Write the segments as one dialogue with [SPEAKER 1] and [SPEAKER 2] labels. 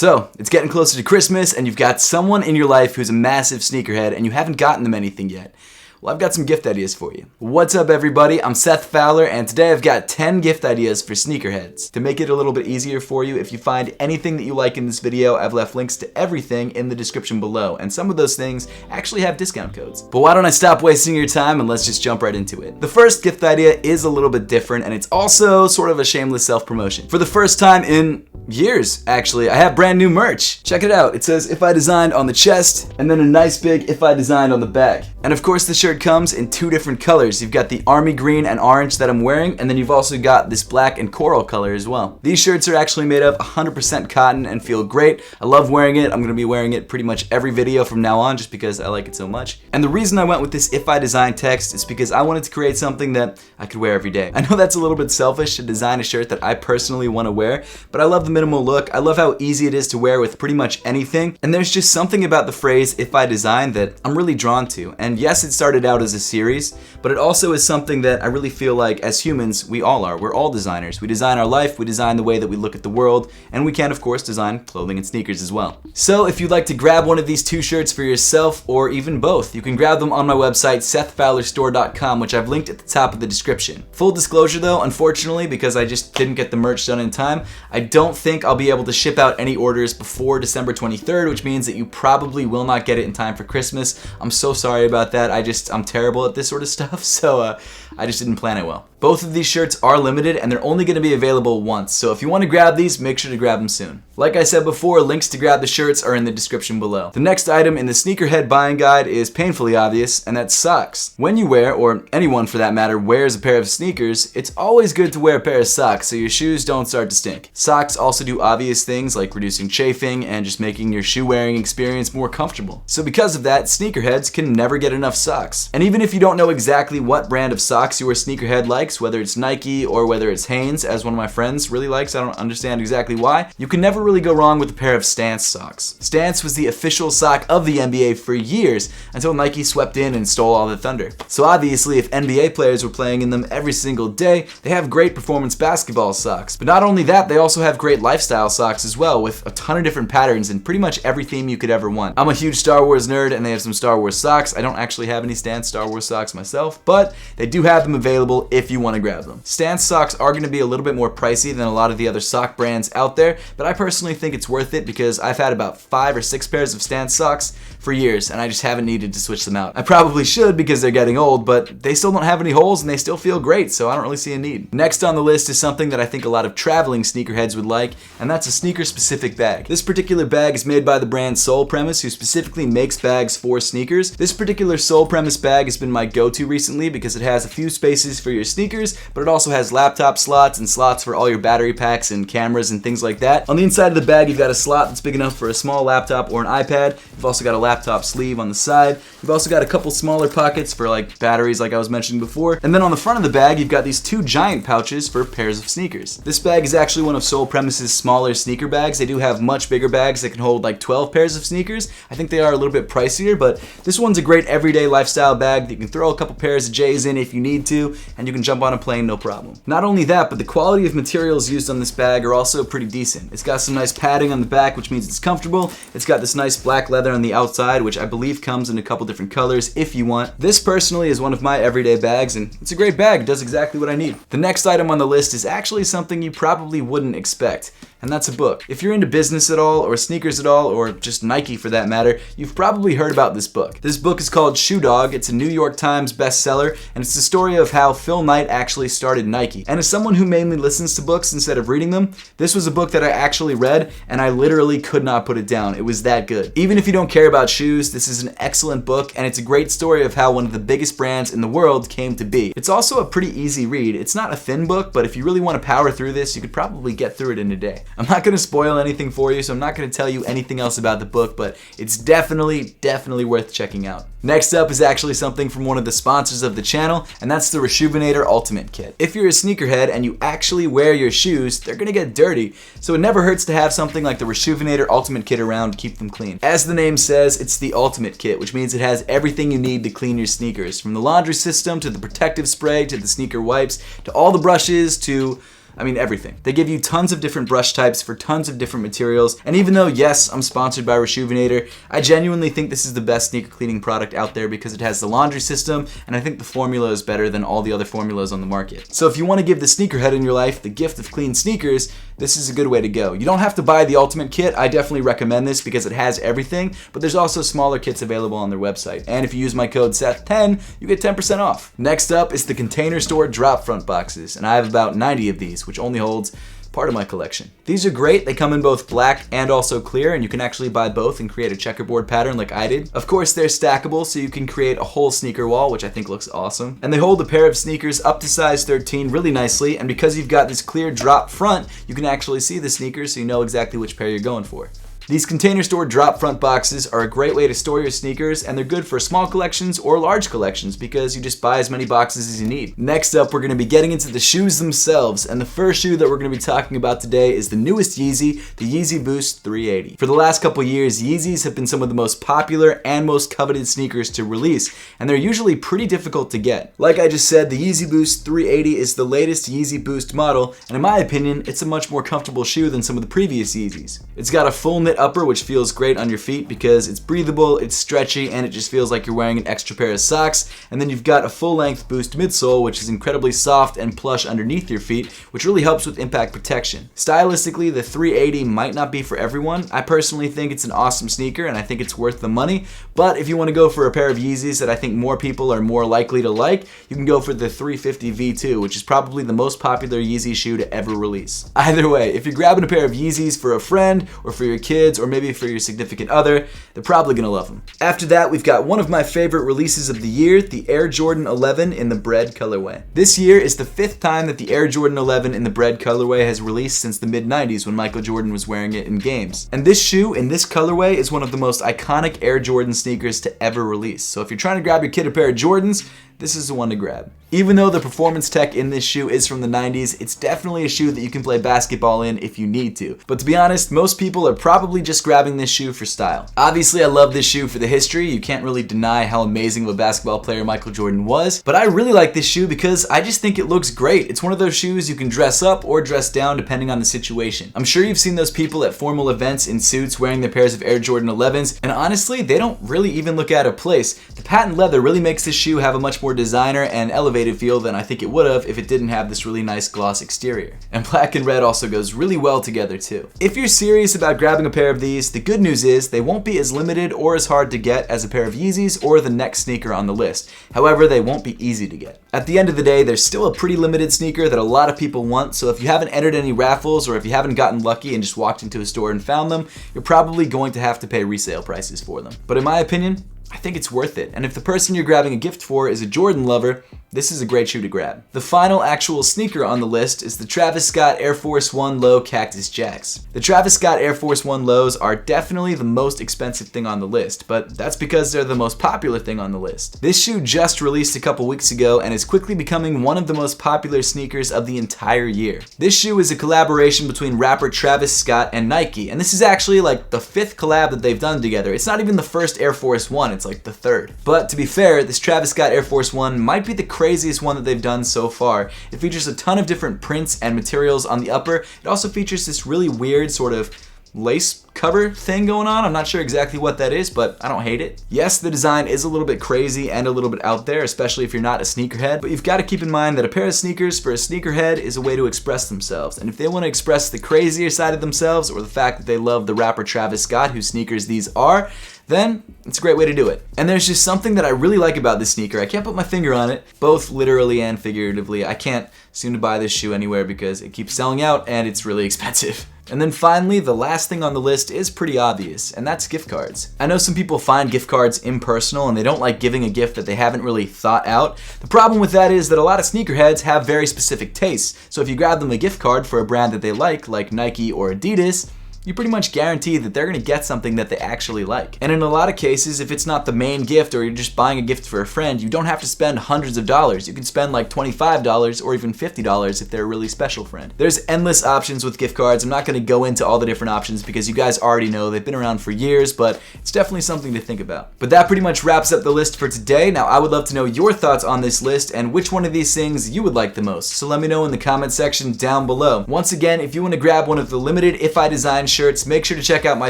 [SPEAKER 1] So, it's getting closer to Christmas and you've got someone in your life who's a massive sneakerhead and you haven't gotten them anything yet. Well, I've got some gift ideas for you. What's up, everybody? I'm Seth Fowler, and today I've got 10 gift ideas for sneakerheads. To make it a little bit easier for you, if you find anything that you like in this video, I've left links to everything in the description below, and some of those things actually have discount codes. But why don't I stop wasting your time and let's just jump right into it. The first gift idea is a little bit different, and it's also sort of a shameless self-promotion. For the first time in years, actually, I have brand new merch. Check it out. It says "If I Designed" on the chest, and then a nice big "If I Designed" on the back. And of course, the shirt comes in two different colors. You've got the army green and orange that I'm wearing, and then you've also got this black and coral color as well. These shirts are actually made of 100% cotton and feel great. I love wearing it. I'm gonna be wearing it pretty much every video from now on just because I like it so much. And the reason I went with this "If I Designed" text is because I wanted to create something that I could wear every day. I know that's a little bit selfish to design a shirt that I personally want to wear, but I love the minimal look. I love how easy it is to wear with pretty much anything. And there's just something about the phrase "If I Designed" that I'm really drawn to. And yes, it started out as a series, but it also is something that I really feel like as humans, we all are. We're all designers. We design our life, we design the way that we look at the world, and we can, of course, design clothing and sneakers as well. So if you'd like to grab one of these two shirts for yourself, or even both, you can grab them on my website, sethfowlerstore.com, which I've linked at the top of the description. Full disclosure though, unfortunately, because I just didn't get the merch done in time, I don't think I'll be able to ship out any orders before December 23rd, which means that you probably will not get it in time for Christmas. I'm so sorry about that. I'm terrible at this sort of stuff, so I just didn't plan it well. Both of these shirts are limited and they're only going to be available once, so if you want to grab these, make sure to grab them soon. Like I said before, links to grab the shirts are in the description below. The next item in the sneakerhead buying guide is painfully obvious, and that's socks. When you wear, or anyone for that matter, wears a pair of sneakers, it's always good to wear a pair of socks so your shoes don't start to stink. Socks also do obvious things like reducing chafing and just making your shoe wearing experience more comfortable. So because of that, sneakerheads can never get enough socks. And even if you don't know exactly what brand of socks your sneakerhead likes, whether it's Nike or whether it's Hanes, as one of my friends really likes, I don't understand exactly why, you can never really go wrong with a pair of Stance socks. Stance was the official sock of the NBA for years until Nike swept in and stole all the thunder. So obviously, if NBA players were playing in them every single day, they have great performance basketball socks. But not only that, they also have great lifestyle socks as well, with a ton of different patterns and pretty much every theme you could ever want. I'm a huge Star Wars nerd and they have some Star Wars socks. I don't actually have any Stance Star Wars socks myself, but they do have them available if you want to grab them. Stance socks are going to be a little bit more pricey than a lot of the other sock brands out there, but I personally think it's worth it because I've had about 5 or 6 pairs of Stance socks for years and I just haven't needed to switch them out. I probably should because they're getting old, but they still don't have any holes and they still feel great, so I don't really see a need. Next on the list is something that I think a lot of traveling sneakerheads would like, and that's a sneaker-specific bag. This particular bag is made by the brand Soul Premise, who specifically makes bags for sneakers. This particular Soul Premise bag has been my go-to recently because it has a few spaces for your sneakers, but it also has laptop slots and slots for all your battery packs and cameras and things like that. On the inside of the bag, you've got a slot that's big enough for a small laptop or an iPad. You've also got a laptop sleeve on the side. You've also got a couple smaller pockets for like batteries like I was mentioning before. And then on the front of the bag, you've got these 2 giant pouches for pairs of sneakers. This bag is actually one of Soul Premise's smaller sneaker bags. They do have much bigger bags that can hold like 12 pairs of sneakers. I think they are a little bit pricier, but this one's a great everyday lifestyle bag that you can throw a couple pairs of J's in if you need to, and you can jump on a plane no problem. Not only that, but the quality of materials used on this bag are also pretty decent. It's got some nice padding on the back, which means it's comfortable. It's got this nice black leather on the outside, which I believe comes in a couple different colors if you want. This personally is one of my everyday bags, and it's a great bag. It does exactly what I need. The next item on the list is actually something you probably wouldn't expect, and that's a book. If you're into business at all, or sneakers at all, or just Nike for that matter, you've probably heard about this book. This book is called Shoe Dog. It's a New York Times bestseller, and it's the story of how Phil Knight actually started Nike. And as someone who mainly listens to books instead of reading them, this was a book that I actually read, and I literally could not put it down. It was that good. Even if you don't care about shoes, this is an excellent book, and it's a great story of how one of the biggest brands in the world came to be. It's also a pretty easy read. It's not a thin book, but if you really want to power through this, you could probably get through it in a day. I'm not going to spoil anything for you, so I'm not going to tell you anything else about the book, but it's definitely worth checking out. Next up is actually something from one of the sponsors of the channel, and that's the Reshoevn8r Ultimate Kit. If you're a sneakerhead and you actually wear your shoes, they're gonna get dirty, so it never hurts to have something like the Reshoevn8r Ultimate Kit around to keep them clean. As the name says, it's the ultimate kit, which means it has everything you need to clean your sneakers, from the laundry system to the protective spray to the sneaker wipes to all the brushes to I mean everything. They give you tons of different brush types for tons of different materials, and even though, yes, I'm sponsored by Rejuvenator, I genuinely think this is the best sneaker cleaning product out there because it has the laundry system, and I think the formula is better than all the other formulas on the market. So if you want to give the sneakerhead in your life the gift of clean sneakers, this is a good way to go. You don't have to buy the ultimate kit. I definitely recommend this because it has everything, but there's also smaller kits available on their website. And if you use my code Seth10, you get 10% off. Next up is the Container Store drop front boxes, and I have about 90 of these, which only holds part of my collection. These are great. They come in both black and also clear, and you can actually buy both and create a checkerboard pattern like I did. Of course, they're stackable, so you can create a whole sneaker wall, which I think looks awesome. And they hold a pair of sneakers up to size 13 really nicely, and because you've got this clear drop front, you can actually see the sneakers so you know exactly which pair you're going for. These Container Store drop front boxes are a great way to store your sneakers, and they're good for small collections or large collections because you just buy as many boxes as you need. Next up, we're going to be getting into the shoes themselves, and the first shoe that we're going to be talking about today is the newest Yeezy, the Yeezy Boost 380. For the last couple years, Yeezys have been some of the most popular and most coveted sneakers to release, and they're usually pretty difficult to get. Like I just said, the Yeezy Boost 380 is the latest Yeezy Boost model, and in my opinion, it's a much more comfortable shoe than some of the previous Yeezys. It's got a full knit upper, which feels great on your feet because it's breathable, it's stretchy, and it just feels like you're wearing an extra pair of socks. And then you've got a full-length Boost midsole, which is incredibly soft and plush underneath your feet, which really helps with impact protection. Stylistically, the 380 might not be for everyone. I personally think it's an awesome sneaker, and I think it's worth the money. But if you want to go for a pair of Yeezys that I think more people are more likely to like, you can go for the 350 V2, which is probably the most popular Yeezy shoe to ever release. Either way, if you're grabbing a pair of Yeezys for a friend, or for your kids, or maybe for your significant other, they're probably gonna love them. After that, we've got one of my favorite releases of the year, the Air Jordan 11 in the bread colorway. This year is the 5th time that the Air Jordan 11 in the bread colorway has released since the mid-90s when Michael Jordan was wearing it in games. And this shoe in this colorway is one of the most iconic Air Jordan sneakers to ever release. So if you're trying to grab your kid a pair of Jordans, this is the one to grab. Even though the performance tech in this shoe is from the 90s, it's definitely a shoe that you can play basketball in if you need to. But to be honest, most people are probably just grabbing this shoe for style. Obviously, I love this shoe for the history. You can't really deny how amazing of a basketball player Michael Jordan was. But I really like this shoe because I just think it looks great. It's one of those shoes you can dress up or dress down depending on the situation. I'm sure you've seen those people at formal events in suits wearing their pairs of Air Jordan 11s, and honestly, they don't really even look out of place. The patent leather really makes this shoe have a much more designer and elevated feel than I think it would have if it didn't have this really nice gloss exterior. And black and red also goes really well together too. If you're serious about grabbing a pair of these, the good news is they won't be as limited or as hard to get as a pair of Yeezys or the next sneaker on the list. However, they won't be easy to get. At the end of the day, there's still a pretty limited sneaker that a lot of people want, so if you haven't entered any raffles or if you haven't gotten lucky and just walked into a store and found them, you're probably going to have to pay resale prices for them. But in my opinion, I think it's worth it. And if the person you're grabbing a gift for is a Jordan lover, this is a great shoe to grab. The final actual sneaker on the list is the Travis Scott Air Force 1 Low Cactus Jacks. The Travis Scott Air Force 1 Lows are definitely the most expensive thing on the list, but that's because they're the most popular thing on the list. This shoe just released a couple weeks ago and is quickly becoming one of the most popular sneakers of the entire year. This shoe is a collaboration between rapper Travis Scott and Nike, and this is actually like the 5th collab that they've done together. It's not even the first Air Force 1, it's like the 3rd. But to be fair, this Travis Scott Air Force 1 might be the craziest one that they've done so far. It features a ton of different prints and materials on the upper. It also features this really weird sort of lace cover thing going on. I'm not sure exactly what that is, but I don't hate it. Yes, the design is a little bit crazy and a little bit out there, especially if you're not a sneakerhead, but you've got to keep in mind that a pair of sneakers for a sneakerhead is a way to express themselves. And if they want to express the crazier side of themselves or the fact that they love the rapper Travis Scott, whose sneakers these are, then it's a great way to do it. And there's just something that I really like about this sneaker. I can't put my finger on it, both literally and figuratively. I can't seem to buy this shoe anywhere because it keeps selling out and it's really expensive. And then finally, the last thing on the list is pretty obvious, and that's gift cards. I know some people find gift cards impersonal and they don't like giving a gift that they haven't really thought out. The problem with that is that a lot of sneakerheads have very specific tastes, so if you grab them a gift card for a brand that they like Nike or Adidas, you pretty much guarantee that they're gonna get something that they actually like. And in a lot of cases, if it's not the main gift or you're just buying a gift for a friend, you don't have to spend hundreds of dollars. You can spend like $25 or even $50 if they're a really special friend. There's endless options with gift cards. I'm not gonna go into all the different options because you guys already know they've been around for years, but it's definitely something to think about. But that pretty much wraps up the list for today. Now, I would love to know your thoughts on this list and which one of these things you would like the most. So let me know in the comment section down below. Once again, if you want to grab one of the limited If I Design shirts, make sure to check out my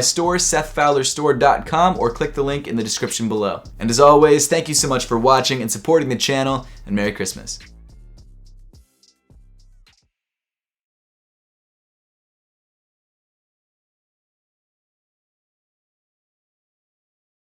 [SPEAKER 1] store, SethFowlerStore.com, or click the link in the description below. And as always, thank you so much for watching and supporting the channel, and Merry Christmas.